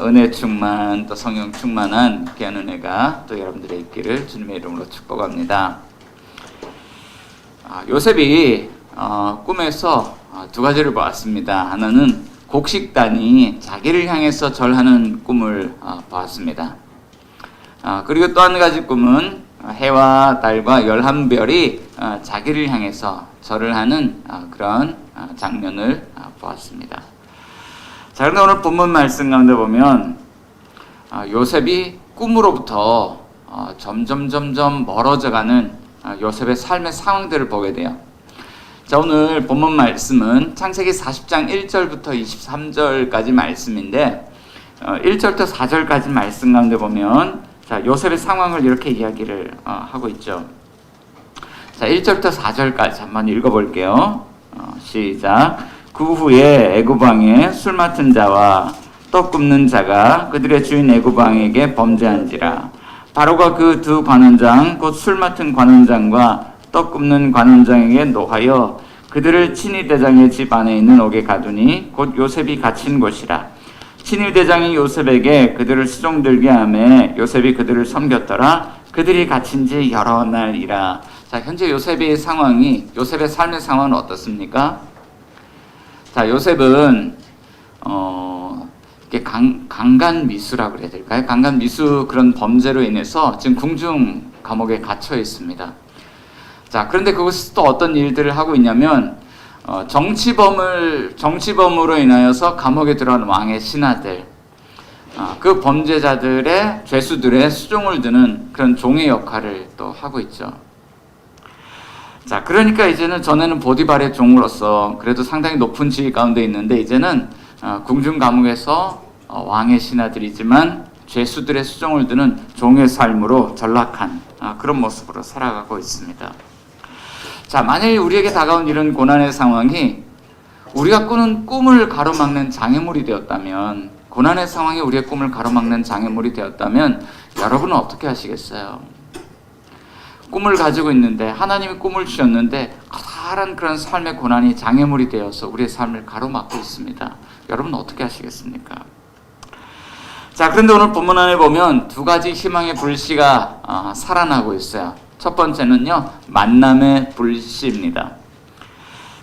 은혜 충만 또 성령 충만한 귀한 은혜가 또 여러분들의 있기를 주님의 이름으로 축복합니다. 요셉이 꿈에서 두 가지를 보았습니다. 하나는 곡식단이 자기를 향해서 절하는 꿈을 보았습니다. 그리고 또 한 가지 꿈은 해와 달과 11별이 자기를 향해서 절을 하는 그런 장면을 보았습니다. 자, 그런데 오늘 본문 말씀 가운데 보면 요셉이 꿈으로부터 점점 멀어져가는 요셉의 삶의 상황들을 보게 돼요. 자, 오늘 본문 말씀은 창세기 40장 1절부터 23절까지 말씀인데 1절부터 4절까지 말씀 가운데 보면 자, 요셉의 상황을 이렇게 이야기를 하고 있죠. 자, 1절부터 4절까지 한번 읽어볼게요. 시작. 그 후에 애굽 왕의 술 맡은 자와 떡 굽는 자가 그들의 주인 애굽 왕에게 범죄한지라. 바로가 그 두 관원장 곧 술 맡은 관원장과 떡 굽는 관원장에게 노하여 그들을 친위 대장의 집 안에 있는 옥에 가두니 곧 요셉이 갇힌 곳이라. 친위 대장이 요셉에게 그들을 수종들게 하매 요셉이 그들을 섬겼더라. 그들이 갇힌 지 여러 날이라. 자, 현재 요셉의 삶의 상황은 어떻습니까? 자, 요셉은 강간미수라고 그래야 될까요? 강간미수 그런 범죄로 인해서 지금 궁중 감옥에 갇혀 있습니다. 자, 그런데 그것이 또 어떤 일들을 하고 있냐면 정치범으로 인하여서 감옥에 들어간 왕의 신하들, 그 범죄자들의 죄수들의 수종을 드는 그런 종의 역할을 또 하고 있죠. 자, 그러니까 이제는 전에는 보디발의 종으로서 그래도 상당히 높은 지위 가운데 있는데 이제는 궁중 감옥에서 왕의 신하들이지만 죄수들의 수종을 드는 종의 삶으로 전락한 그런 모습으로 살아가고 있습니다. 자, 만일 우리에게 다가온 이런 고난의 상황이 우리가 꾸는 꿈을 가로막는 장애물이 되었다면, 고난의 상황이 우리의 꿈을 가로막는 장애물이 되었다면 여러분은 어떻게 하시겠어요? 꿈을 가지고 있는데, 하나님이 꿈을 주셨는데 커다란 그런 삶의 고난이 장애물이 되어서 우리의 삶을 가로막고 있습니다. 여러분 어떻게 하시겠습니까? 자, 그런데 오늘 본문 안에 보면 두 가지 희망의 불씨가 살아나고 있어요. 첫 번째는요, 만남의 불씨입니다.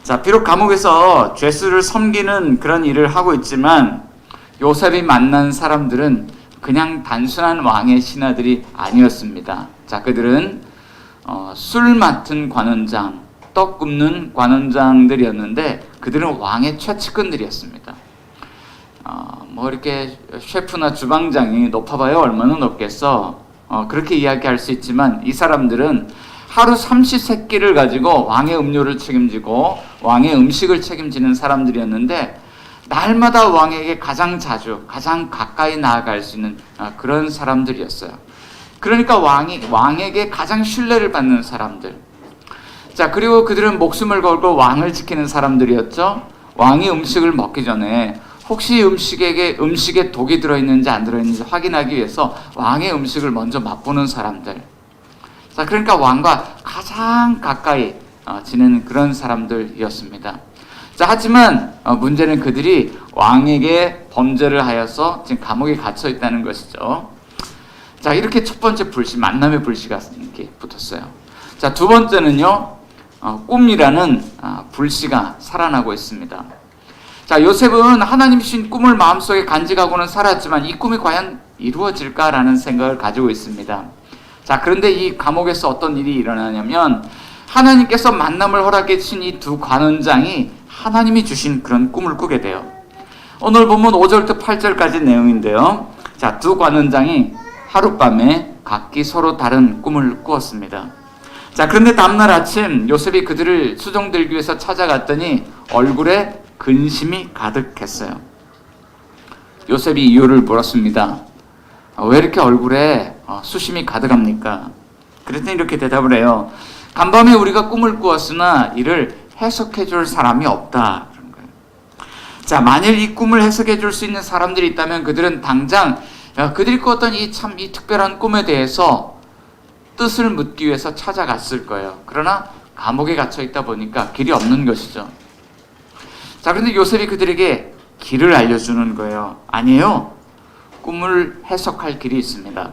자, 비록 감옥에서 죄수를 섬기는 그런 일을 하고 있지만 요셉이 만난 사람들은 그냥 단순한 왕의 신하들이 아니었습니다. 자, 그들은 술 맡은 관원장, 떡 굽는 관원장들이었는데 그들은 왕의 최측근들이었습니다. 이렇게 셰프나 주방장이 높아봐야 얼마나 높겠어? 그렇게 이야기할 수 있지만 이 사람들은 하루 삼시세끼를 가지고 왕의 음료를 책임지고 왕의 음식을 책임지는 사람들이었는데 날마다 왕에게 가장 자주, 가장 가까이 나아갈 수 있는 그런 사람들이었어요. 그러니까 왕에게 가장 신뢰를 받는 사람들. 자, 그리고 그들은 목숨을 걸고 왕을 지키는 사람들이었죠. 왕이 음식을 먹기 전에 혹시 음식에 독이 들어있는지 안 들어있는지 확인하기 위해서 왕의 음식을 먼저 맛보는 사람들. 자, 그러니까 왕과 가장 가까이 지내는 그런 사람들이었습니다. 자, 하지만 문제는 그들이 왕에게 범죄를 하여서 지금 감옥에 갇혀 있다는 것이죠. 자, 이렇게 첫 번째 불씨, 만남의 불씨가 이렇게 붙었어요. 자, 두 번째는요, 꿈이라는 불씨가 살아나고 있습니다. 자, 요셉은 하나님 주신 꿈을 마음속에 간직하고는 살았지만 이 꿈이 과연 이루어질까라는 생각을 가지고 있습니다. 자, 그런데 이 감옥에서 어떤 일이 일어나냐면 하나님께서 만남을 허락해 주신 이 두 관원장이 하나님이 주신 그런 꿈을 꾸게 돼요. 오늘 보면 5절부터 8절까지 내용인데요. 자, 두 관원장이 하룻밤에 각기 서로 다른 꿈을 꾸었습니다. 자, 그런데 다음날 아침 요셉이 그들을 수종들기 위해서 찾아갔더니 얼굴에 근심이 가득했어요. 요셉이 이유를 물었습니다. 왜 이렇게 얼굴에 수심이 가득합니까? 그랬더니 이렇게 대답을 해요. 간밤에 우리가 꿈을 꾸었으나 이를 해석해 줄 사람이 없다. 그런 거예요. 자, 만일 이 꿈을 해석해 줄 수 있는 사람들이 있다면 그들은 당장 그들이 꾸었던 이 특별한 꿈에 대해서 뜻을 묻기 위해서 찾아갔을 거예요. 그러나 감옥에 갇혀 있다 보니까 길이 없는 것이죠. 자, 그런데 요셉이 그들에게 길을 알려주는 거예요. 아니에요. 꿈을 해석할 길이 있습니다.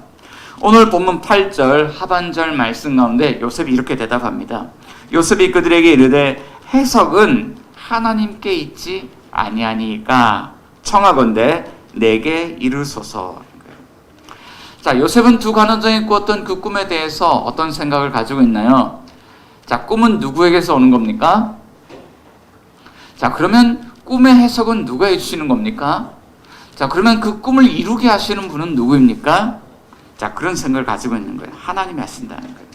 오늘 본문 8절 하반절 말씀 가운데 요셉이 이렇게 대답합니다. 요셉이 그들에게 이르되 해석은 하나님께 있지 아니하니까 청하건대 내게 이르소서. 자, 요셉은 두 관원장이 꾸었던 그 꿈에 대해서 어떤 생각을 가지고 있나요? 자, 꿈은 누구에게서 오는 겁니까? 자, 그러면 꿈의 해석은 누가 해주시는 겁니까? 자, 그러면 그 꿈을 이루게 하시는 분은 누구입니까? 자, 그런 생각을 가지고 있는 거예요. 하나님이 하신다는 거예요.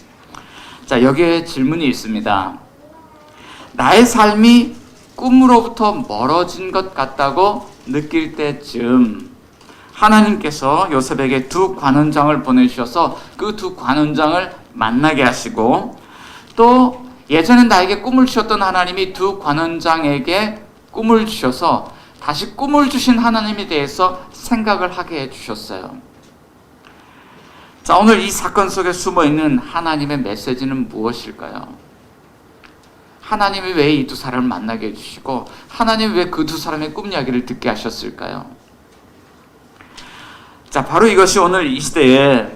자, 여기에 질문이 있습니다. 나의 삶이 꿈으로부터 멀어진 것 같다고 느낄 때쯤 하나님께서 요셉에게 두 관원장을 보내주셔서 그 두 관원장을 만나게 하시고, 또 예전에 나에게 꿈을 주셨던 하나님이 두 관원장에게 꿈을 주셔서 다시 꿈을 주신 하나님에 대해서 생각을 하게 해주셨어요. 자, 오늘 이 사건 속에 숨어있는 하나님의 메시지는 무엇일까요? 하나님이 왜 이 두 사람을 만나게 해주시고 하나님이 왜 그 두 사람의 꿈 이야기를 듣게 하셨을까요? 자, 바로 이것이 오늘 이 시대에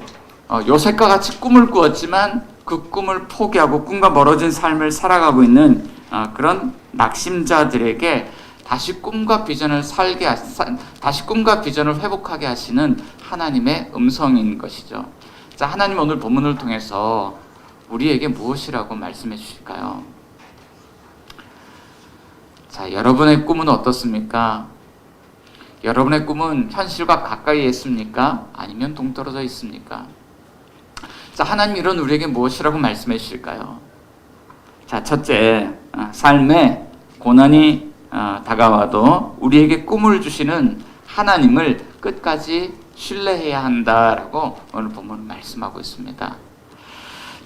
요셉과 같이 꿈을 꾸었지만 그 꿈을 포기하고 꿈과 멀어진 삶을 살아가고 있는 그런 낙심자들에게 다시 꿈과 비전을 다시 꿈과 비전을 회복하게 하시는 하나님의 음성인 것이죠. 자, 하나님 오늘 본문을 통해서 우리에게 무엇이라고 말씀해 주실까요? 자, 여러분의 꿈은 어떻습니까? 여러분의 꿈은 현실과 가까이에 있습니까? 아니면 동떨어져 있습니까? 자, 하나님 이런 우리에게 무엇이라고 말씀해 주실까요? 자, 첫째, 삶에 고난이 다가와도 우리에게 꿈을 주시는 하나님을 끝까지 신뢰해야 한다라고 오늘 본문은 말씀하고 있습니다.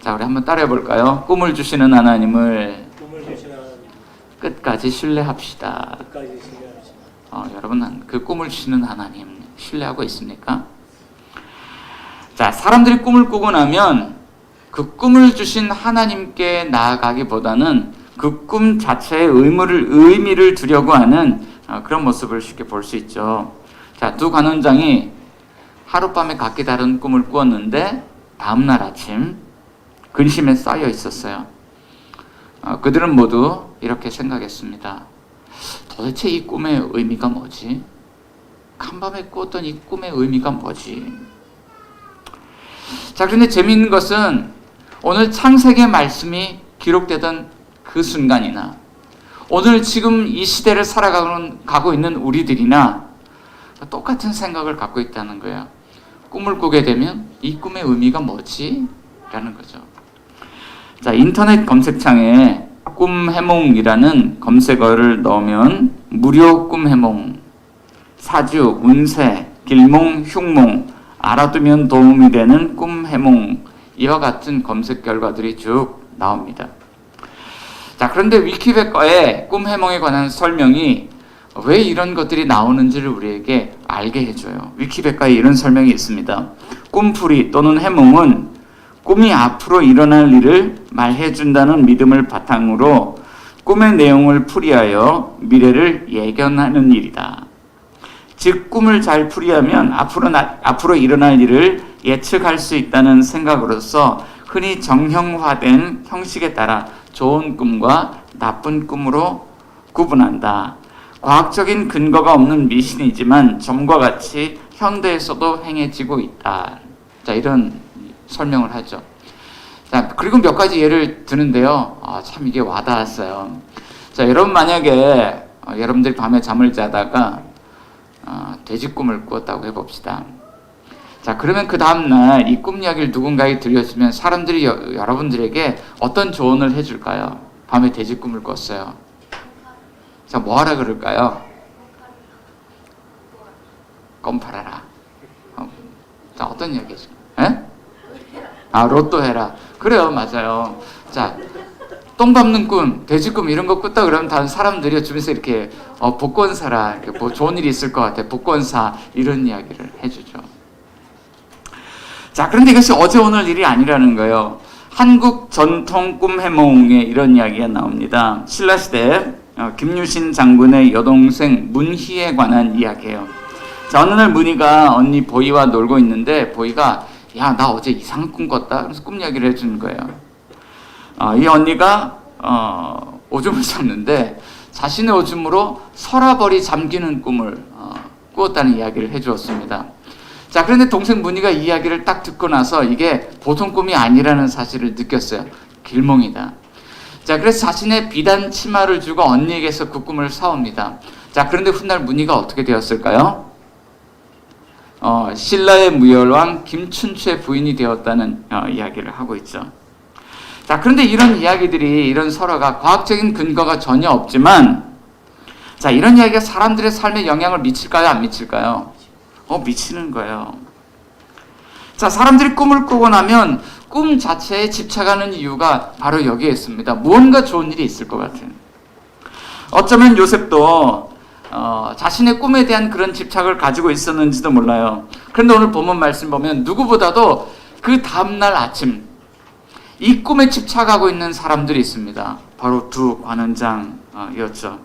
자, 우리 한번 따라해 볼까요? 꿈을 주시는 하나님을 끝까지 신뢰합시다. 여러분, 그 꿈을 주시는 하나님 신뢰하고 있습니까? 자, 사람들이 꿈을 꾸고 나면 그 꿈을 주신 하나님께 나아가기보다는 그 꿈 자체의 의미를 두려고 하는 그런 모습을 쉽게 볼 수 있죠. 자, 두 관원장이 하룻밤에 각기 다른 꿈을 꾸었는데 다음날 아침 근심에 쌓여 있었어요. 그들은 모두 이렇게 생각했습니다. 도대체 이 꿈의 의미가 뭐지? 간밤에 꾸었던 이 꿈의 의미가 뭐지? 자, 그런데 재미있는 것은 오늘 창세기의 말씀이 기록되던 그 순간이나 오늘 지금 이 시대를 살아가고 있는 우리들이나 똑같은 생각을 갖고 있다는 거예요. 꿈을 꾸게 되면 이 꿈의 의미가 뭐지? 라는 거죠. 자, 인터넷 검색창에 꿈해몽이라는 검색어를 넣으면 무료 꿈해몽, 사주, 운세, 길몽, 흉몽, 알아두면 도움이 되는 꿈해몽, 이와 같은 검색 결과들이 쭉 나옵니다. 자, 그런데 위키백과에 꿈해몽에 관한 설명이 왜 이런 것들이 나오는지를 우리에게 알게 해줘요. 위키백과에 이런 설명이 있습니다. 꿈풀이 또는 해몽은 꿈이 앞으로 일어날 일을 말해준다는 믿음을 바탕으로 꿈의 내용을 풀이하여 미래를 예견하는 일이다. 즉, 꿈을 잘 풀이하면 앞으로 일어날 일을 예측할 수 있다는 생각으로서 흔히 정형화된 형식에 따라 좋은 꿈과 나쁜 꿈으로 구분한다. 과학적인 근거가 없는 미신이지만 점과 같이 현대에서도 행해지고 있다. 자, 이런 설명을 하죠. 자, 그리고 몇 가지 예를 드는데요. 참 이게 와닿았어요. 자, 여러분 만약에 여러분들이 밤에 잠을 자다가 돼지 꿈을 꾸었다고 해봅시다. 자, 그러면 그 다음날 이 꿈 이야기를 누군가에게 들려주면 사람들이 여러분들에게 어떤 조언을 해줄까요? 밤에 돼지 꿈을 꿨어요. 자, 뭐 하라 그럴까요? 껌 팔아라. 자, 어떤 이야기죠? 에? 로또 해라. 그래요, 맞아요. 자, 똥 밟는 꿈, 돼지 꿈 이런 거 꿨다 그러면 다른 사람들이 주변에서 이렇게 복권 사라, 이렇게 뭐 좋은 일이 있을 것 같아, 복권 사, 이런 이야기를 해주죠. 자, 그런데 이것이 어제 오늘 일이 아니라는 거예요. 한국 전통 꿈 해몽에 이런 이야기가 나옵니다. 신라시대 김유신 장군의 여동생 문희에 관한 이야기예요. 자, 어느 날 문희가 언니 보이와 놀고 있는데 보이가 야, 나 어제 이상한 꿈 꿨다. 그래서 꿈 이야기를 해주는 거예요. 이 언니가 오줌을 쌌는데 자신의 오줌으로 서라벌이 잠기는 꿈을 꾸었다는 이야기를 해주었습니다. 자, 그런데 동생 문희가 이 이야기를 딱 듣고 나서 이게 보통 꿈이 아니라는 사실을 느꼈어요. 길몽이다. 자, 그래서 자신의 비단 치마를 주고 언니에게서 그 꿈을 사옵니다. 자, 그런데 훗날 문희가 어떻게 되었을까요? 신라의 무열왕 김춘추의 부인이 되었다는 이야기를 하고 있죠. 자, 그런데 이런 이야기들이, 이런 설화가 과학적인 근거가 전혀 없지만, 자, 이런 이야기가 사람들의 삶에 영향을 미칠까요? 안 미칠까요? 미치는 거예요. 자, 사람들이 꿈을 꾸고 나면 꿈 자체에 집착하는 이유가 바로 여기에 있습니다. 무언가 좋은 일이 있을 것 같은. 어쩌면 요셉도 자신의 꿈에 대한 그런 집착을 가지고 있었는지도 몰라요. 그런데 오늘 본문 말씀 보면 누구보다도 그 다음날 아침 이 꿈에 집착하고 있는 사람들이 있습니다. 바로 두 관원장이었죠.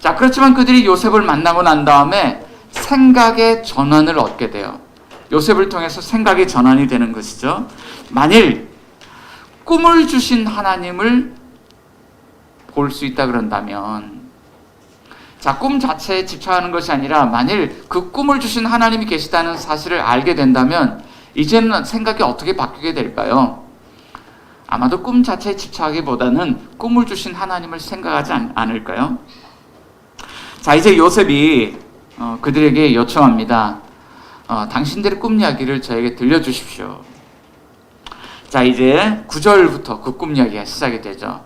자, 그렇지만 그들이 요셉을 만나고 난 다음에 생각의 전환을 얻게 돼요. 요셉을 통해서 생각의 전환이 되는 것이죠. 만일 꿈을 주신 하나님을 볼 수 있다 그런다면, 자, 꿈 자체에 집착하는 것이 아니라 만일 그 꿈을 주신 하나님이 계시다는 사실을 알게 된다면 이제는 생각이 어떻게 바뀌게 될까요? 아마도 꿈 자체에 집착하기보다는 꿈을 주신 하나님을 생각하지 않을까요? 자, 이제 요셉이 그들에게 요청합니다. 당신들의 꿈 이야기를 저에게 들려주십시오. 자, 이제 9절부터 그 꿈 이야기가 시작이 되죠.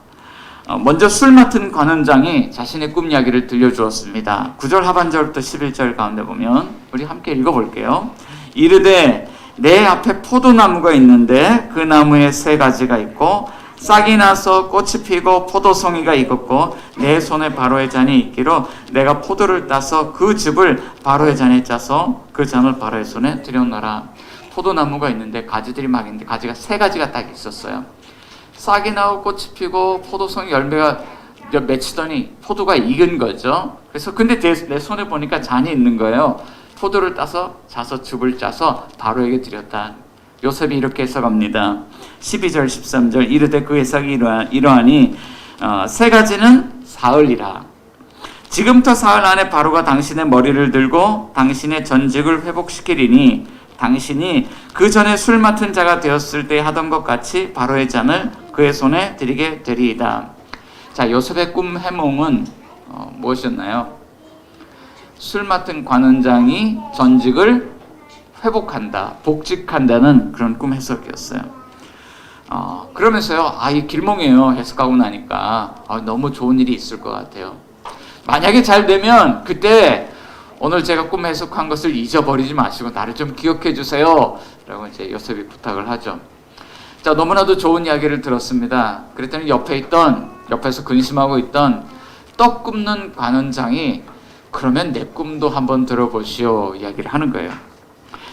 먼저 술 맡은 관원장이 자신의 꿈 이야기를 들려주었습니다. 9절 하반절부터 11절 가운데 보면 우리 함께 읽어볼게요. 이르되 내 앞에 포도나무가 있는데 그 나무에 세 가지가 있고 싹이 나서 꽃이 피고 포도송이가 익었고 내 손에 바로의 잔이 있기로 내가 포도를 따서 그 즙을 바로의 잔에 짜서 그 잔을 바로의 손에 들여놓으라. 포도나무가 있는데 가지들이 막 있는데 가지가 세 가지가 딱 있었어요. 싹이 나고 꽃이 피고 포도송이 열매가 맺히더니 포도가 익은 거죠. 그래서 근데 내 손에 보니까 잔이 있는 거예요. 포도를 따서 자서 즙을 짜서 바로에게 드렸다. 요셉이 이렇게 해석합니다. 12절 13절 이르되 그 해석이 이러하니 세 가지는 사흘이라. 지금부터 사흘 안에 바로가 당신의 머리를 들고 당신의 전직을 회복시키리니 당신이 그 전에 술 맡은 자가 되었을 때 하던 것 같이 바로의 잔을 그의 손에 드리게 되리이다. 자, 요셉의 꿈 해몽은 무엇이었나요? 술 맡은 관원장이 전직을 회복한다, 복직한다는 그런 꿈 해석이었어요. 그러면서요, 이 길몽이에요. 해석하고 나니까 너무 좋은 일이 있을 것 같아요. 만약에 잘 되면 그때 오늘 제가 꿈 해석한 것을 잊어버리지 마시고 나를 좀 기억해 주세요 라고 이제 요셉이 부탁을 하죠. 자, 너무나도 좋은 이야기를 들었습니다. 그랬더니 옆에서 근심하고 있던 떡 굽는 관원장이 그러면 내 꿈도 한번 들어보시오 이야기를 하는 거예요.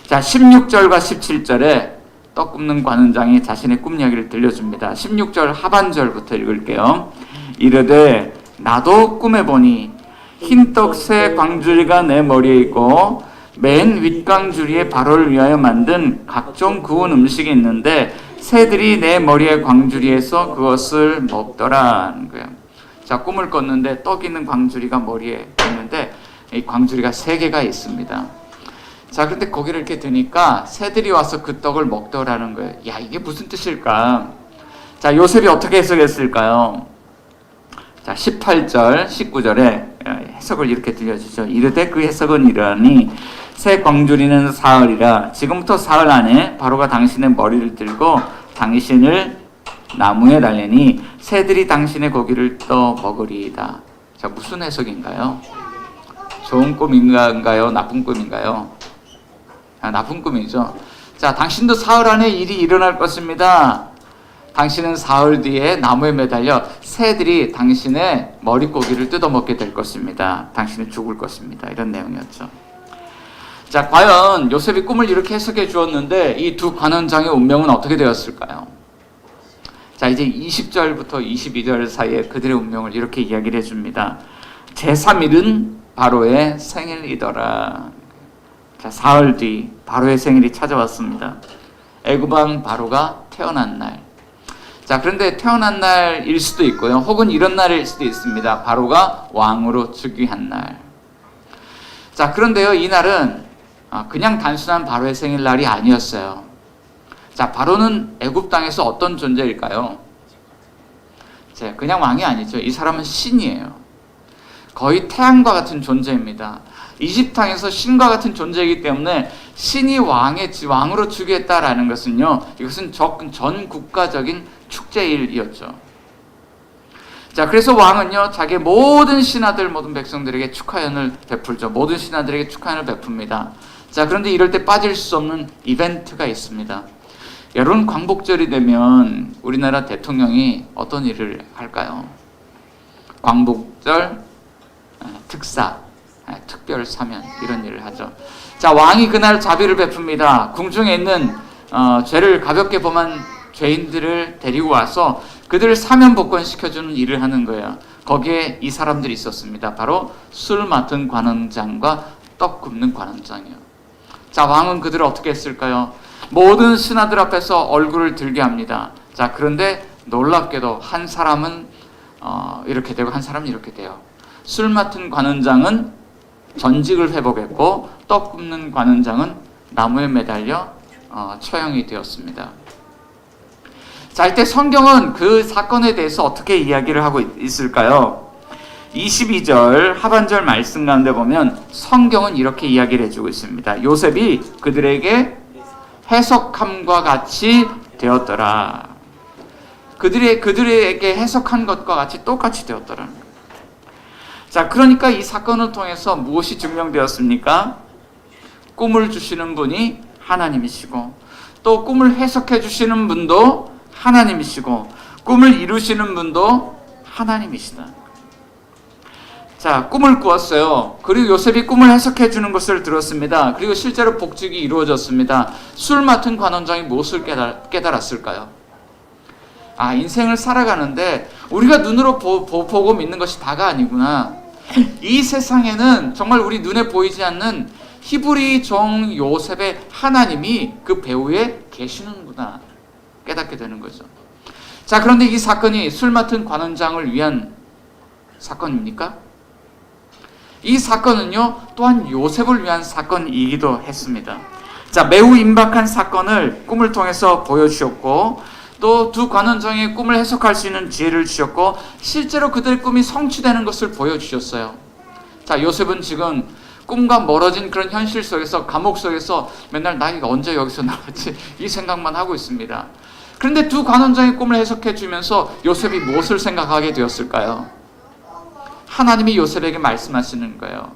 자, 16절과 17절에 떡 굽는 관원장이 자신의 꿈 이야기를 들려줍니다. 16절 하반절부터 읽을게요. 이르되 나도 꿈에 보니 흰떡 새 광주리가 내 머리에 있고 맨 윗광주리에 바로를 위하여 만든 각종 구운 음식이 있는데 새들이 내 머리의 광주리에서 그것을 먹더라 하는 거예요. 자, 꿈을 꿨는데 떡 있는 광주리가 머리에 있는데 이 광주리가 3개가 있습니다. 자, 그런데 거기를 이렇게 드니까 새들이 와서 그 떡을 먹더라는 거예요. 야, 이게 무슨 뜻일까? 자, 요셉이 어떻게 해석했을까요? 자, 18절, 19절에 해석을 이렇게 들려주죠. 이르되 그 해석은 이러하니 새 광주리는 사흘이라. 지금부터 사흘 안에 바로가 당신의 머리를 들고 당신을 나무에 달리니 새들이 당신의 고기를 떠 먹으리이다. 자, 무슨 해석인가요? 좋은 꿈인가요? 나쁜 꿈인가요? 나쁜 꿈이죠. 자, 당신도 사흘 안에 일이 일어날 것입니다. 당신은 사흘 뒤에 나무에 매달려 새들이 당신의 머릿고기를 뜯어먹게 될 것입니다. 당신은 죽을 것입니다. 이런 내용이었죠. 자, 과연 요셉이 꿈을 이렇게 해석해 주었는데 이 두 관원장의 운명은 어떻게 되었을까요? 자, 이제 20절부터 22절 사이에 그들의 운명을 이렇게 이야기를 해줍니다. 제3일은 바로의 생일이더라. 자, 사흘 뒤 바로의 생일이 찾아왔습니다. 애굽왕 바로가 태어난 날. 자, 그런데 태어난 날일 수도 있고요. 혹은 이런 날일 수도 있습니다. 바로가 왕으로 즉위한 날. 자, 그런데요, 이 날은 그냥 단순한 바로의 생일날이 아니었어요. 자, 바로는 애굽 땅에서 어떤 존재일까요? 자, 그냥 왕이 아니죠. 이 사람은 신이에요. 거의 태양과 같은 존재입니다. 이집트 땅에서 신과 같은 존재이기 때문에 신이 왕으로 즉위했다라는 것은요, 이것은 전 국가적인 축제일이었죠. 자, 그래서 왕은요, 자기의 모든 신하들, 모든 백성들에게 축하연을 베풀죠. 모든 신하들에게 축하연을 베풉니다. 자, 그런데 이럴 때 빠질 수 없는 이벤트가 있습니다. 여러분, 광복절이 되면 우리나라 대통령이 어떤 일을 할까요? 광복절 특사, 특별 사면, 이런 일을 하죠. 자, 왕이 그날 자비를 베풉니다. 궁중에 있는 죄를 가볍게 범한 죄인들을 데리고 와서 그들을 사면 복권시켜주는 일을 하는 거예요. 거기에 이 사람들이 있었습니다. 바로 술 맡은 관원장과 떡 굽는 관원장이요. 자, 왕은 그들을 어떻게 했을까요? 모든 신하들 앞에서 얼굴을 들게 합니다. 자, 그런데 놀랍게도 한 사람은 이렇게 되고 한 사람은 이렇게 돼요. 술 맡은 관원장은 전직을 회복했고 떡 굽는 관원장은 나무에 매달려 처형이 되었습니다. 자, 이때 성경은 그 사건에 대해서 어떻게 이야기를 하고 있을까요? 22절 하반절 말씀 가운데 보면 성경은 이렇게 이야기를 해주고 있습니다. 요셉이 그들에게 해석함과 같이 되었더라. 그들에게 해석한 것과 같이 똑같이 되었더라는 거예요. 자, 그러니까 이 사건을 통해서 무엇이 증명되었습니까? 꿈을 주시는 분이 하나님이시고, 또 꿈을 해석해 주시는 분도 하나님이시고, 꿈을 이루시는 분도 하나님이시다. 자, 꿈을 꾸었어요. 그리고 요셉이 꿈을 해석해 주는 것을 들었습니다. 그리고 실제로 복직이 이루어졌습니다. 술 맡은 관원장이 무엇을 깨달았을까요? 인생을 살아가는데 우리가 눈으로 보고 믿는 것이 다가 아니구나. 이 세상에는 정말 우리 눈에 보이지 않는 히브리 종 요셉의 하나님이 그 배후에 계시는구나 깨닫게 되는 거죠. 자, 그런데 이 사건이 술 맡은 관원장을 위한 사건입니까? 이 사건은요, 또한 요셉을 위한 사건이기도 했습니다. 자, 매우 임박한 사건을 꿈을 통해서 보여주셨고, 또 두 관원장의 꿈을 해석할 수 있는 지혜를 주셨고, 실제로 그들의 꿈이 성취되는 것을 보여주셨어요. 자, 요셉은 지금 꿈과 멀어진 그런 현실 속에서, 감옥 속에서 맨날 나이가 언제 여기서 나왔지 이 생각만 하고 있습니다. 그런데 두 관원장의 꿈을 해석해 주면서 요셉이 무엇을 생각하게 되었을까요? 하나님이 요셉에게 말씀하시는 거예요.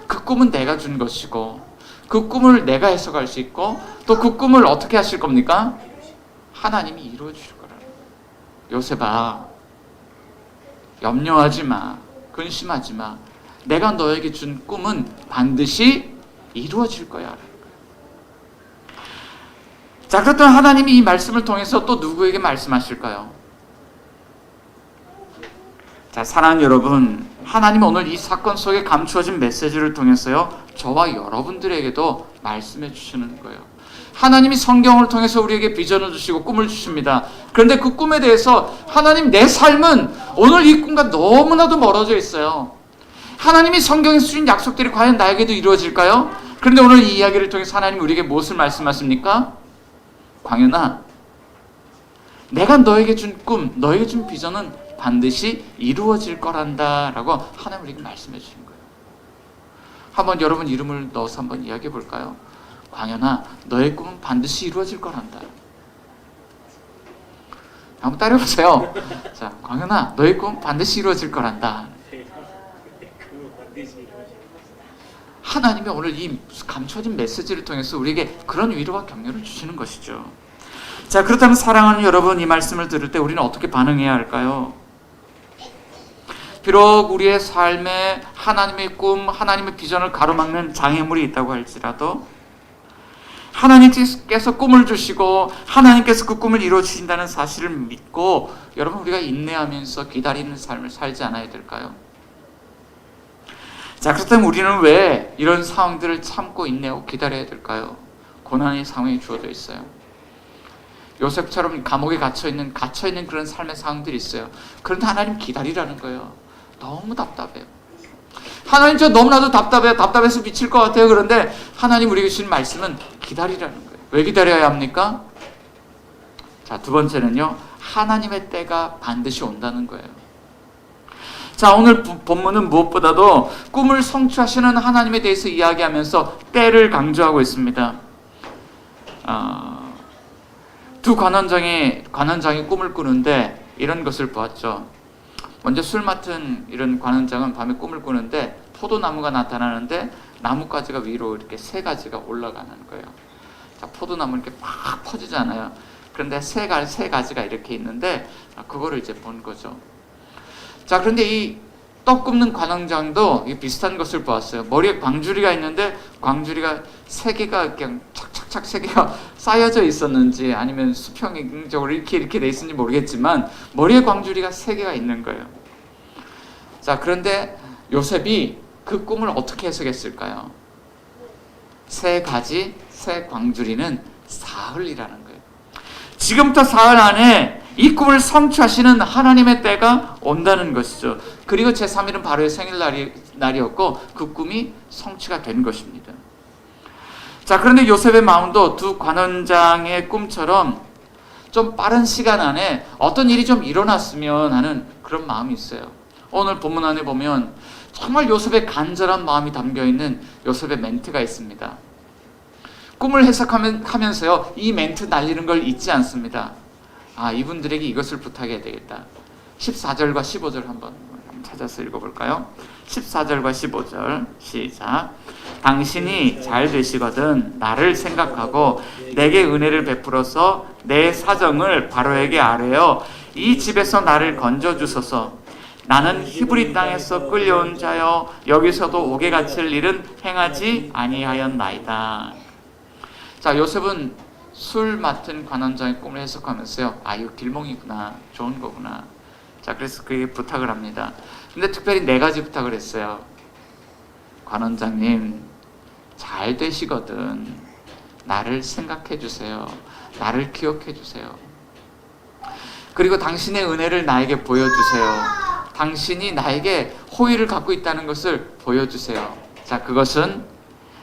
그 꿈은 내가 준 것이고, 그 꿈을 내가 해석할 수 있고, 또 그 꿈을 어떻게 하실 겁니까? 하나님이 이루어 주실 거라는 거예요. 요셉아, 염려하지 마. 근심하지 마. 내가 너에게 준 꿈은 반드시 이루어질 거야. 자, 그렇다면 하나님이 이 말씀을 통해서 또 누구에게 말씀하실까요? 자, 사랑하는 여러분, 하나님은 오늘 이 사건 속에 감추어진 메시지를 통해서요, 저와 여러분들에게도 말씀해 주시는 거예요. 하나님이 성경을 통해서 우리에게 비전을 주시고 꿈을 주십니다. 그런데 그 꿈에 대해서 하나님, 내 삶은 오늘 이 꿈과 너무나도 멀어져 있어요. 하나님이 성경에 주신 약속들이 과연 나에게도 이루어질까요? 그런데 오늘 이 이야기를 통해서 하나님 우리에게 무엇을 말씀하십니까? 광현아, 내가 너에게 준 꿈, 너에게 준 비전은 반드시 이루어질 거란다 라고 하나님 우리에게 말씀해 주신 거예요. 한번 여러분 이름을 넣어서 한번 이야기해 볼까요? 광현아, 너의 꿈은 반드시 이루어질 거란다. 한번 따라해보세요. 자, 광현아, 너의 꿈은 반드시 이루어질 거란다. 하나님이 오늘 이 감춰진 메시지를 통해서 우리에게 그런 위로와 격려를 주시는 것이죠. 자, 그렇다면 사랑하는 여러분, 이 말씀을 들을 때 우리는 어떻게 반응해야 할까요? 비록 우리의 삶에 하나님의 꿈, 하나님의 비전을 가로막는 장애물이 있다고 할지라도 하나님께서 꿈을 주시고 하나님께서 그 꿈을 이루어 주신다는 사실을 믿고 여러분, 우리가 인내하면서 기다리는 삶을 살지 않아야 될까요? 자, 그렇다면 우리는 왜 이런 상황들을 참고 인내하고 기다려야 될까요? 고난의 상황이 주어져 있어요. 요셉처럼 감옥에 갇혀있는 그런 삶의 상황들이 있어요. 그런데 하나님 기다리라는 거예요. 너무 답답해요. 하나님, 저 너무나도 답답해요. 답답해서 미칠 것 같아요. 그런데 하나님 우리에게 주신 말씀은 기다리라는 거예요. 왜 기다려야 합니까? 자, 두 번째는요, 하나님의 때가 반드시 온다는 거예요. 자, 오늘 본문은 무엇보다도 꿈을 성취하시는 하나님에 대해서 이야기하면서 때를 강조하고 있습니다. 두 관원장이 꿈을 꾸는데 이런 것을 보았죠. 먼저 술 맡은 이런 관원장은 밤에 꿈을 꾸는데 포도나무가 나타나는데 나뭇가지가 위로 이렇게 세 가지가 올라가는 거예요. 자, 포도나무 이렇게 막 퍼지잖아요. 그런데 세 가지가 이렇게 있는데 그거를 이제 본 거죠. 자, 그런데 이 떡 굽는 관원장도 비슷한 것을 보았어요. 머리에 광주리가 있는데 광주리가 세 개가 그냥 착착착 세 개가 쌓여져 있었는지 아니면 수평적으로 이렇게 돼 있었는지 모르겠지만 머리에 광주리가 세 개가 있는 거예요. 자, 그런데 요셉이 그 꿈을 어떻게 해석했을까요? 세 광주리는 사흘이라는 거예요. 지금부터 사흘 안에 이 꿈을 성취하시는 하나님의 때가 온다는 것이죠. 그리고 제3일은 바로의 생일날이었고 그 꿈이 성취가 된 것입니다. 자, 그런데 요셉의 마음도 두 관원장의 꿈처럼 좀 빠른 시간 안에 어떤 일이 좀 일어났으면 하는 그런 마음이 있어요. 오늘 본문 안에 보면 정말 요셉의 간절한 마음이 담겨있는 요셉의 멘트가 있습니다. 꿈을 해석하면서요, 이 멘트 날리는 걸 잊지 않습니다. 이분들에게 이것을 부탁해야 되겠다. 14절과 15절 한번 찾아서 읽어볼까요? 14절과 15절 시작. 당신이 잘 되시거든 나를 생각하고 내게 은혜를 베풀어서 내 사정을 바로에게 아뢰어 이 집에서 나를 건져주소서. 나는 히브리 땅에서 끌려온 자여 여기서도 옥에 갇힐 일은 행하지 아니하였나이다. 자, 요셉은 술 맡은 관원장의 꿈을 해석하면서요, 이거 길몽이구나, 좋은 거구나. 자, 그래서 그에게 부탁을 합니다. 근데 특별히 4가지 부탁을 했어요. 관원장님, 잘 되시거든 나를 생각해 주세요. 나를 기억해 주세요. 그리고 당신의 은혜를 나에게 보여주세요. 당신이 나에게 호의를 갖고 있다는 것을 보여주세요. 자, 그것은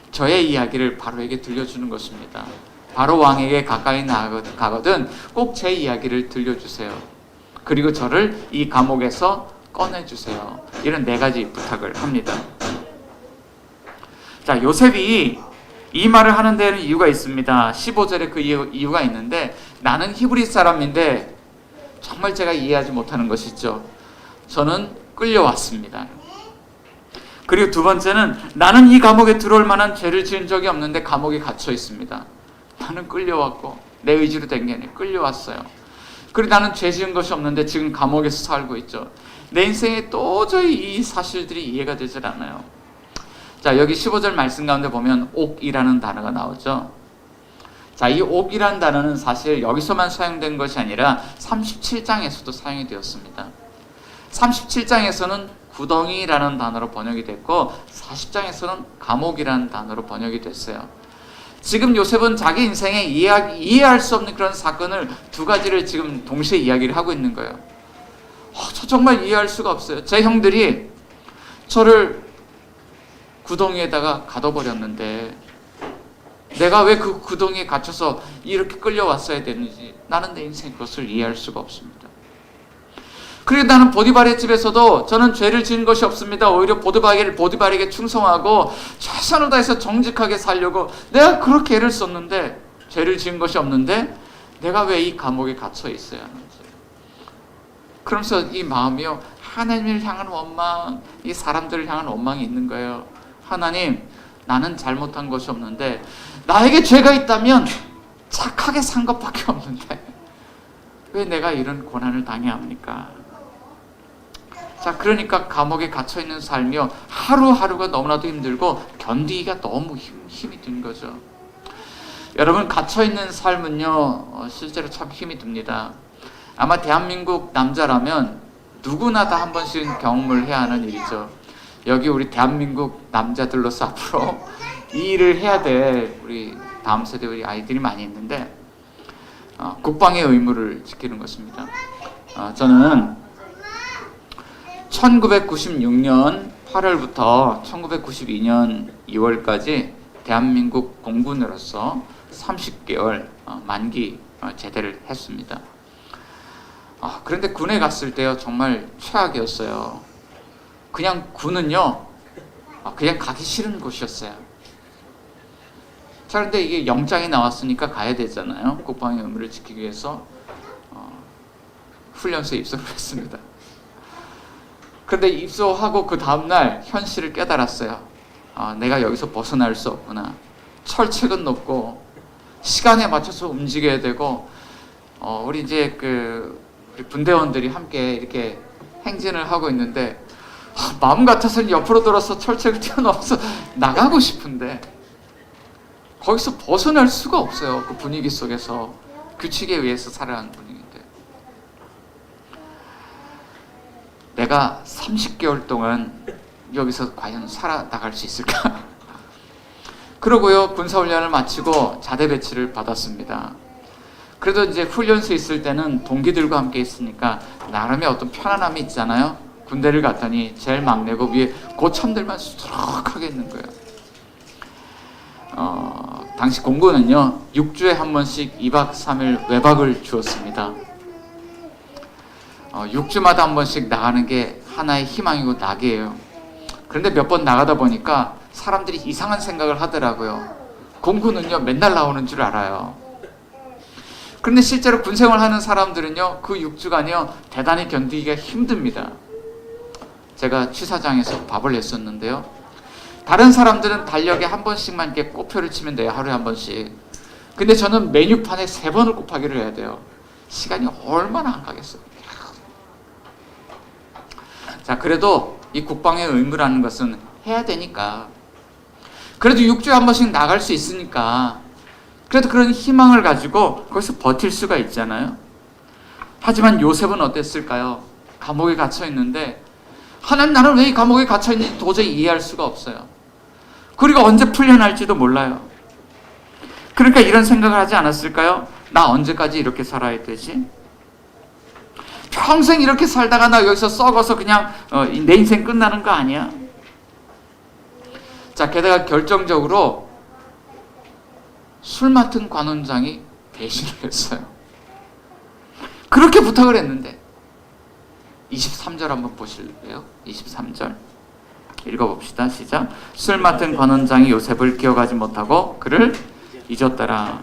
저의 이야기를 바로에게 들려주는 것입니다. 바로 왕에게 가까이 가거든 꼭 제 이야기를 들려주세요. 그리고 저를 이 감옥에서 꺼내주세요. 이런 4가지 부탁을 합니다. 자, 요셉이 이 말을 하는 데는 이유가 있습니다. 15절에 그 이유가 있는데, 나는 히브리 사람인데 정말 제가 이해하지 못하는 것이 있죠. 저는 끌려왔습니다. 그리고 두 번째는 나는 이 감옥에 들어올 만한 죄를 지은 적이 없는데 감옥에 갇혀 있습니다. 나는 끌려왔고 내 의지로 된 게 아니에요. 끌려왔어요. 그리고 나는 죄 지은 것이 없는데 지금 감옥에서 살고 있죠. 내 인생에 도저히 이 사실들이 이해가 되질 않아요. 자, 여기 15절 말씀 가운데 보면 옥이라는 단어가 나오죠. 자, 이 옥이라는 단어는 사실 여기서만 사용된 것이 아니라 37장에서도 사용이 되었습니다. 37장에서는 구덩이라는 단어로 번역이 됐고 40장에서는 감옥이라는 단어로 번역이 됐어요. 지금 요셉은 자기 인생에 이해할 수 없는 그런 사건을 2가지를 지금 동시에 이야기를 하고 있는 거예요. 저 정말 이해할 수가 없어요. 제 형들이 저를 구덩이에다가 가둬버렸는데 내가 왜 그 구덩이에 갇혀서 이렇게 끌려왔어야 되는지 나는 내 인생 그것을 이해할 수가 없습니다. 그리고 나는 보디발의 집에서도 저는 죄를 지은 것이 없습니다. 오히려 보디발에게 충성하고 최선을 다해서 정직하게 살려고 내가 그렇게 애를 썼는데 죄를 지은 것이 없는데 내가 왜 이 감옥에 갇혀 있어야 하는지. 그러면서 이 마음이요, 하나님을 향한 원망, 이 사람들을 향한 원망이 있는 거예요. 하나님, 나는 잘못한 것이 없는데 나에게 죄가 있다면 착하게 산 것밖에 없는데 왜 내가 이런 고난을 당해야 합니까? 자, 그러니까 감옥에 갇혀있는 삶이요, 하루하루가 너무나도 힘들고 견디기가 너무 힘이 든 거죠. 여러분, 갇혀있는 삶은요, 실제로 참 힘이 듭니다. 아마 대한민국 남자라면 누구나 다 한 번씩은 경험을 해야 하는 일이죠. 여기 우리 대한민국 남자들로서 앞으로 이 일을 해야 될 우리 다음 세대 우리 아이들이 많이 있는데 국방의 의무를 지키는 것입니다. 저는 1996년 8월부터 1992년 2월까지 대한민국 공군으로서 30개월 만기 제대를 했습니다. 그런데 군에 갔을 때요 정말 최악이었어요. 그냥 군은요 그냥 가기 싫은 곳이었어요. 자, 그런데 이게 영장이 나왔으니까 가야 되잖아요. 국방의 의무를 지키기 위해서 훈련소에 입소를 했습니다. 그런데 입소하고 그 다음날 현실을 깨달았어요. 내가 여기서 벗어날 수 없구나. 철책은 높고 시간에 맞춰서 움직여야 되고 우리 이제 우리 분대원들이 함께 이렇게 행진을 하고 있는데 마음 같아서는 옆으로 돌아서 철책을 뛰어넘어서 나가고 싶은데 거기서 벗어날 수가 없어요. 그 분위기 속에서 규칙에 의해서 살아가는 분위기인데 내가 30개월 동안 여기서 과연 살아나갈 수 있을까? 그러고요 군사훈련을 마치고 자대 배치를 받았습니다. 그래도 이제 훈련소에 있을 때는 동기들과 함께 있으니까 나름의 어떤 편안함이 있잖아요. 군대를 갔더니 제일 막내고 위에 고참들만 수두룩하게 있는 거예요. 당시 공군은요 6주에 한 번씩 2박 3일 외박을 주었습니다. 6주마다 한 번씩 나가는 게 하나의 희망이고 낙이에요. 그런데 몇 번 나가다 보니까 사람들이 이상한 생각을 하더라고요. 공군은요 맨날 나오는 줄 알아요. 그런데 실제로 군생활 하는 사람들은요 그 6주간이요 대단히 견디기가 힘듭니다. 제가 취사장에서 밥을 냈었는데요. 다른 사람들은 달력에 한 번씩만 이렇게 꼽표를 치면 돼요. 하루에 한 번씩. 근데 저는 메뉴판에 3번을 곱하기를 해야 돼요. 시간이 얼마나 안 가겠어요. 자, 그래도 이 국방의 의무라는 것은 해야 되니까. 그래도 6주에 한 번씩 나갈 수 있으니까. 그래도 그런 희망을 가지고 거기서 버틸 수가 있잖아요. 하지만 요셉은 어땠을까요? 감옥에 갇혀 있는데 하나님 나는 왜 이 감옥에 갇혀 있는지 도저히 이해할 수가 없어요. 그리고 언제 풀려날지도 몰라요. 그러니까 이런 생각을 하지 않았을까요? 나 언제까지 이렇게 살아야 되지? 평생 이렇게 살다가 나 여기서 썩어서 그냥 내 인생 끝나는 거 아니야? 자, 게다가 결정적으로 술 맡은 관원장이 배신을 했어요. 그렇게 부탁을 했는데 23절 한번 보실래요? 23절 읽어봅시다. 시작. 술 맡은 관원장이 요셉을 기억하지 못하고 그를 잊었더라.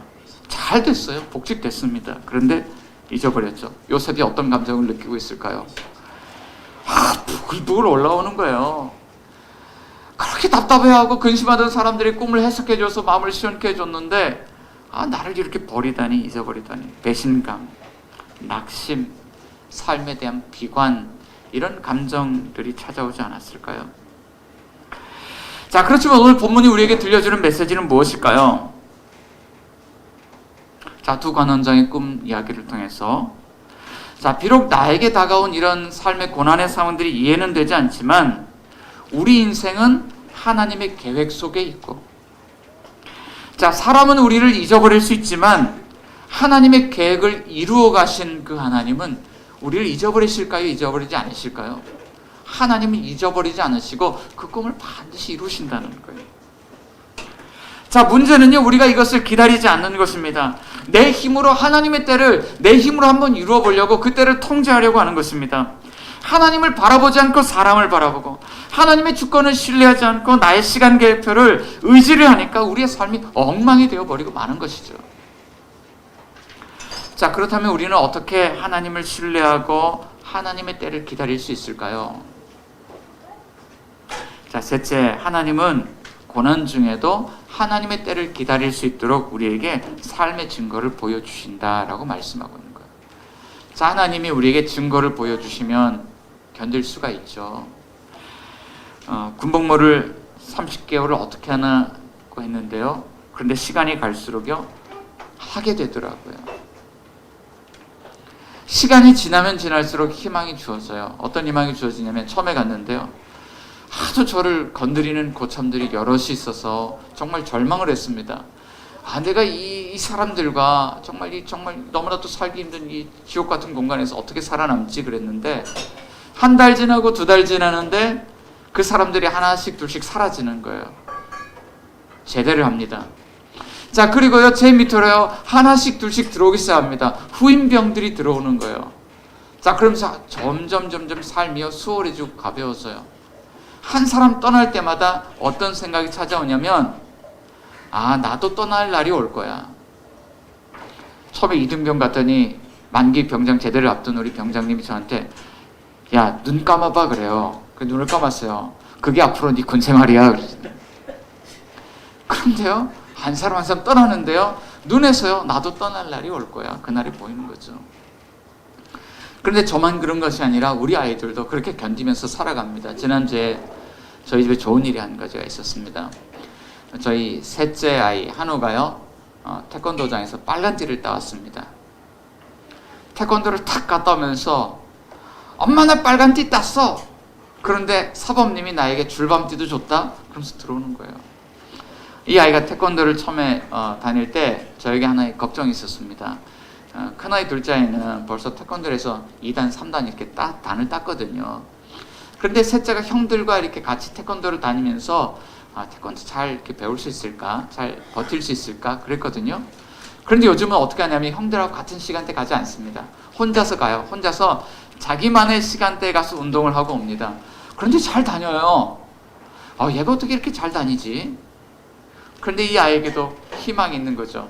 잘 됐어요. 복직됐습니다. 그런데 잊어버렸죠. 요셉이 어떤 감정을 느끼고 있을까요? 부글부글 올라오는 거예요. 그렇게 답답해하고 근심하던 사람들이 꿈을 해석해줘서 마음을 시원케 해줬는데 나를 이렇게 버리다니, 잊어버리다니. 배신감, 낙심, 삶에 대한 비관, 이런 감정들이 찾아오지 않았을까요? 자, 그렇지만 오늘 본문이 우리에게 들려주는 메시지는 무엇일까요? 자, 두 관원장의 꿈 이야기를 통해서 비록 나에게 다가온 이런 삶의 고난의 상황들이 이해는 되지 않지만 우리 인생은 하나님의 계획 속에 있고, 사람은 우리를 잊어버릴 수 있지만 하나님의 계획을 이루어 가신 그 하나님은 우리를 잊어버리실까요? 잊어버리지 않으실까요? 하나님은 잊어버리지 않으시고 그 꿈을 반드시 이루신다는 거예요. 자, 문제는요 우리가 이것을 기다리지 않는 것입니다. 내 힘으로 하나님의 때를 내 힘으로 한번 이루어 보려고 그 때를 통제하려고 하는 것입니다. 하나님을 바라보지 않고 사람을 바라보고 하나님의 주권을 신뢰하지 않고 나의 시간 계획표를 의지를 하니까 우리의 삶이 엉망이 되어버리고 마는 것이죠. 자, 그렇다면 우리는 어떻게 하나님을 신뢰하고 하나님의 때를 기다릴 수 있을까요? 자, 셋째, 하나님은 고난 중에도 하나님의 때를 기다릴 수 있도록 우리에게 삶의 증거를 보여주신다라고 말씀하고 있는 거예요. 자, 하나님이 우리에게 증거를 보여주시면 견딜 수가 있죠. 군복무를 30개월을 어떻게 하나고 했는데요. 그런데 시간이 갈수록요 하게 되더라고요. 시간이 지나면 지날수록 희망이 주어져요. 어떤 희망이 주어지냐면 처음에 갔는데요. 하도 저를 건드리는 고참들이 여럿이 있어서 정말 절망을 했습니다. 내가 이 사람들과 정말 너무나도 살기 힘든 이 지옥 같은 공간에서 어떻게 살아남지 그랬는데, 한 달 지나고 2달 지나는데 그 사람들이 하나씩 둘씩 사라지는 거예요. 제대를 합니다. 자, 그리고요, 제 밑으로요, 하나씩 둘씩 들어오기 시작합니다. 후임병들이 들어오는 거예요. 자, 그러면서 점점 삶이 수월해지고 가벼워져요. 한 사람 떠날 때마다 어떤 생각이 찾아오냐면, 나도 떠날 날이 올 거야. 처음에 이등병 갔더니 만기 병장 제대를 앞둔 우리 병장님이 저한테, 야, 눈 감아봐 그래요. 그 눈을 감았어요. 그게 앞으로 네 군생활이야. 그런데요, 한 사람 한 사람 떠나는데요, 눈에서요, 나도 떠날 날이 올 거야. 그날이 보이는 거죠. 그런데 저만 그런 것이 아니라 우리 아이들도 그렇게 견디면서 살아갑니다. 지난주에 저희 집에 좋은 일이 한 가지가 있었습니다. 저희 셋째 아이 한우가요, 태권도장에서 빨간띠를 따왔습니다. 태권도를 탁 갔다 오면서, 엄마 나 빨간띠 땄어. 그런데 사범님이 나에게 줄밤띠도 줬다? 그러면서 들어오는 거예요. 이 아이가 태권도를 처음에 다닐 때 저에게 하나의 걱정이 있었습니다. 큰아이 둘째 아이는 벌써 태권도에서 2단, 3단 이렇게 단을 땄거든요. 그런데 셋째가 형들과 이렇게 같이 태권도를 다니면서 태권도 잘 이렇게 배울 수 있을까? 잘 버틸 수 있을까? 그랬거든요. 그런데 요즘은 어떻게 하냐면 형들하고 같은 시간대 가지 않습니다. 혼자서 가요. 혼자서 자기만의 시간대에 가서 운동을 하고 옵니다. 그런데 잘 다녀요. 얘가 어떻게 이렇게 잘 다니지? 그런데 이 아이에게도 희망이 있는 거죠.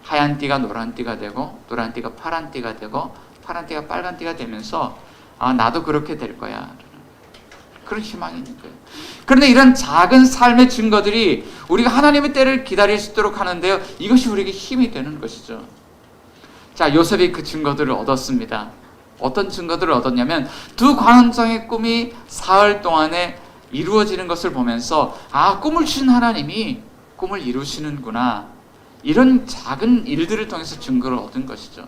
하얀 띠가 노란 띠가 되고, 노란 띠가 파란 띠가 되고, 파란 띠가 빨간 띠가 되면서 나도 그렇게 될 거야. 그런 희망이 있는 거예요. 그런데 이런 작은 삶의 증거들이 우리가 하나님의 때를 기다릴 수 있도록 하는데요, 이것이 우리에게 힘이 되는 것이죠. 자, 요셉이 그 증거들을 얻었습니다. 어떤 증거들을 얻었냐면, 두 관원장의 꿈이 사흘 동안에 이루어지는 것을 보면서, 꿈을 주신 하나님이 꿈을 이루시는구나, 이런 작은 일들을 통해서 증거를 얻은 것이죠.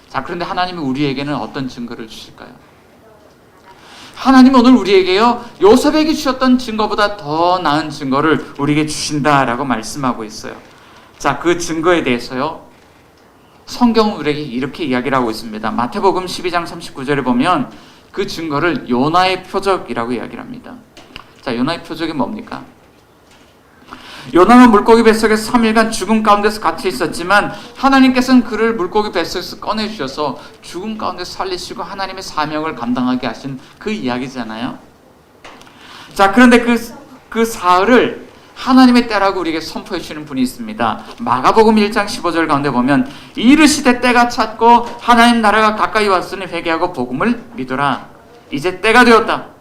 자, 그런데 하나님이 우리에게는 어떤 증거를 주실까요? 하나님은 오늘 우리에게요, 요셉에게 주셨던 증거보다 더 나은 증거를 우리에게 주신다라고 말씀하고 있어요. 자, 그 증거에 대해서요, 성경은 우리에게 이렇게 이야기를 하고 있습니다. 마태복음 12장 39절에 보면 그 증거를 요나의 표적이라고 이야기를 합니다. 자, 요나의 표적이 뭡니까? 요나는 물고기 뱃속에서 3일간 죽음 가운데서 갇혀 있었지만, 하나님께서는 그를 물고기 뱃속에서 꺼내주셔서 죽음 가운데서 살리시고 하나님의 사명을 감당하게 하신 그 이야기잖아요. 자, 그런데 그 사흘을 하나님의 때라고 우리에게 선포해 주시는 분이 있습니다. 마가복음 1장 15절 가운데 보면, 이르시되 때가 찼고 하나님 나라가 가까이 왔으니 회개하고 복음을 믿어라. 이제 때가 되었다.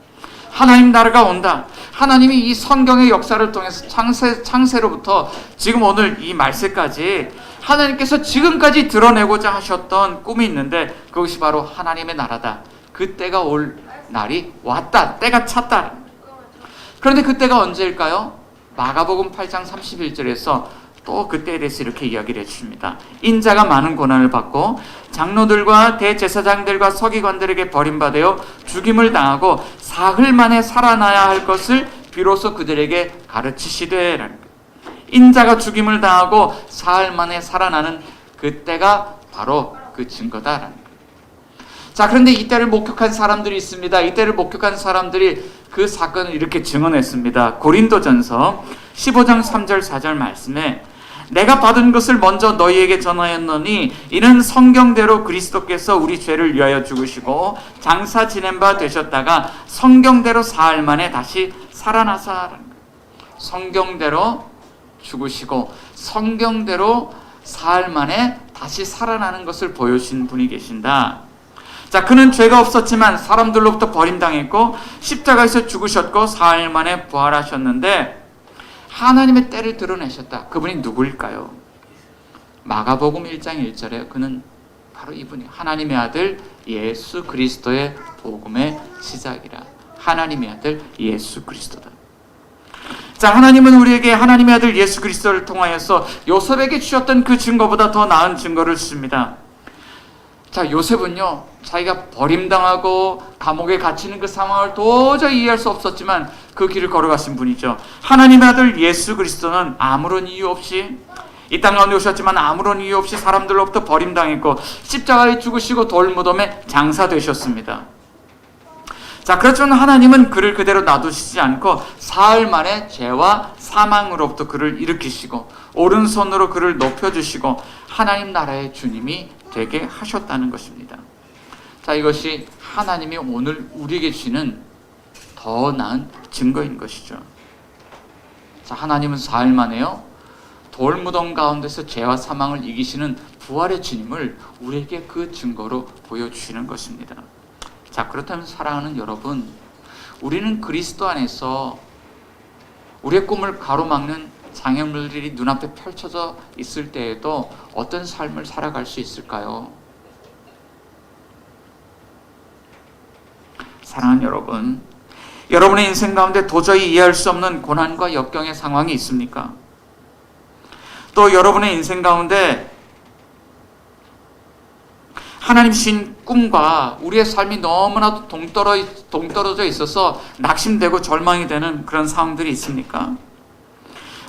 하나님 나라가 온다. 하나님이 이 성경의 역사를 통해서 창세로부터 지금 오늘 이 말세까지 하나님께서 지금까지 드러내고자 하셨던 꿈이 있는데, 그것이 바로 하나님의 나라다. 그 때가 올 날이 왔다. 때가 찼다. 그런데 그 때가 언제일까요? 마가복음 8장 31절에서 또 그때에 대해서 이렇게 이야기를 해주십니다. 인자가 많은 고난을 받고 장로들과 대제사장들과 서기관들에게 버림받아 죽임을 당하고 사흘 만에 살아나야 할 것을 비로소 그들에게 가르치시되, 라는 거예요. 인자가 죽임을 당하고 사흘 만에 살아나는 그때가 바로 그 증거다라는 거예요. 자, 그런데 이때를 목격한 사람들이 있습니다. 이때를 목격한 사람들이 그 사건을 이렇게 증언했습니다. 고린도전서 15장 3절 4절 말씀에, 내가 받은 것을 먼저 너희에게 전하였노니 이는 성경대로 그리스도께서 우리 죄를 위하여 죽으시고 장사 지낸 바 되셨다가 성경대로 사흘 만에 다시 살아나사라는 거예요. 성경대로 죽으시고 성경대로 사흘 만에 다시 살아나는 것을 보여주신 분이 계신다. 자, 그는 죄가 없었지만 사람들로부터 버림당했고 십자가에서 죽으셨고 사흘 만에 부활하셨는데 하나님의 때를 드러내셨다. 그분이 누구일까요? 마가복음 1장 1절에 그는 바로 이분이 하나님의 아들 예수 그리스도의 복음의 시작이라. 하나님의 아들 예수 그리스도다. 자, 하나님은 우리에게 하나님의 아들 예수 그리스도를 통하여서 요셉에게 주셨던 그 증거보다 더 나은 증거를 주십니다. 자, 요셉은요, 자기가 버림당하고 감옥에 갇히는 그 상황을 도저히 이해할 수 없었지만 그 길을 걸어가신 분이죠. 하나님의 아들 예수 그리스도는 아무런 이유 없이 이 땅 가운데 오셨지만 아무런 이유 없이 사람들로부터 버림당했고 십자가에 죽으시고 돌무덤에 장사되셨습니다. 자, 그렇지만 하나님은 그를 그대로 놔두시지 않고 사흘 만에 죄와 사망으로부터 그를 일으키시고 오른손으로 그를 높여주시고 하나님 나라의 주님이 되게 하셨다는 것입니다. 자, 이것이 하나님이 오늘 우리에게 주시는 더 나은 증거인 것이죠. 자, 하나님은 사흘 만에요, 돌무덤 가운데서 죄와 사망을 이기시는 부활의 주님을 우리에게 그 증거로 보여주시는 것입니다. 자, 그렇다면 사랑하는 여러분, 우리는 그리스도 안에서 우리의 꿈을 가로막는 장애물들이 눈앞에 펼쳐져 있을 때에도 어떤 삶을 살아갈 수 있을까요? 사랑하는 여러분, 여러분의 인생 가운데 도저히 이해할 수 없는 고난과 역경의 상황이 있습니까? 또 여러분의 인생 가운데 하나님 주신 꿈과 우리의 삶이 너무나도 동떨어져 있어서 낙심되고 절망이 되는 그런 상황들이 있습니까?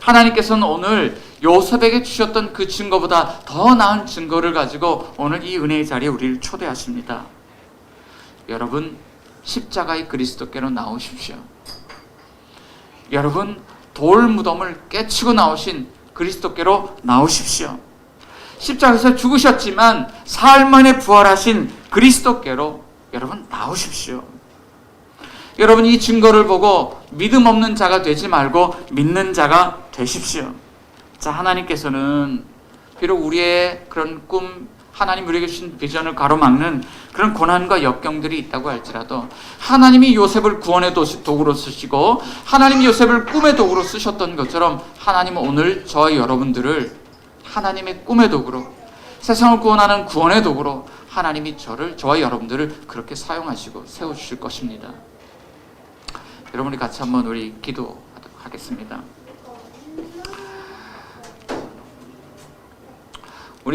하나님께서는 오늘 요셉에게 주셨던 그 증거보다 더 나은 증거를 가지고 오늘 이 은혜의 자리에 우리를 초대하십니다. 여러분, 십자가의 그리스도께로 나오십시오. 여러분, 돌무덤을 깨치고 나오신 그리스도께로 나오십시오. 십자가에서 죽으셨지만 사흘 만에 부활하신 그리스도께로 여러분 나오십시오. 여러분, 이 증거를 보고 믿음 없는 자가 되지 말고 믿는 자가 되십시오. 자, 하나님께서는 비록 우리의 그런 꿈, 하나님 우리에게 주신 비전을 가로막는 그런 고난과 역경들이 있다고 할지라도 하나님이 요셉을 구원의 도구로 쓰시고 하나님이 요셉을 꿈의 도구로 쓰셨던 것처럼 하나님은 오늘 저와 여러분들을 하나님의 꿈의 도구로, 세상을 구원하는 구원의 도구로 하나님이 저와 여러분들을 그렇게 사용하시고 세워주실 것입니다. 여러분이 같이 한번 우리 기도하겠습니다.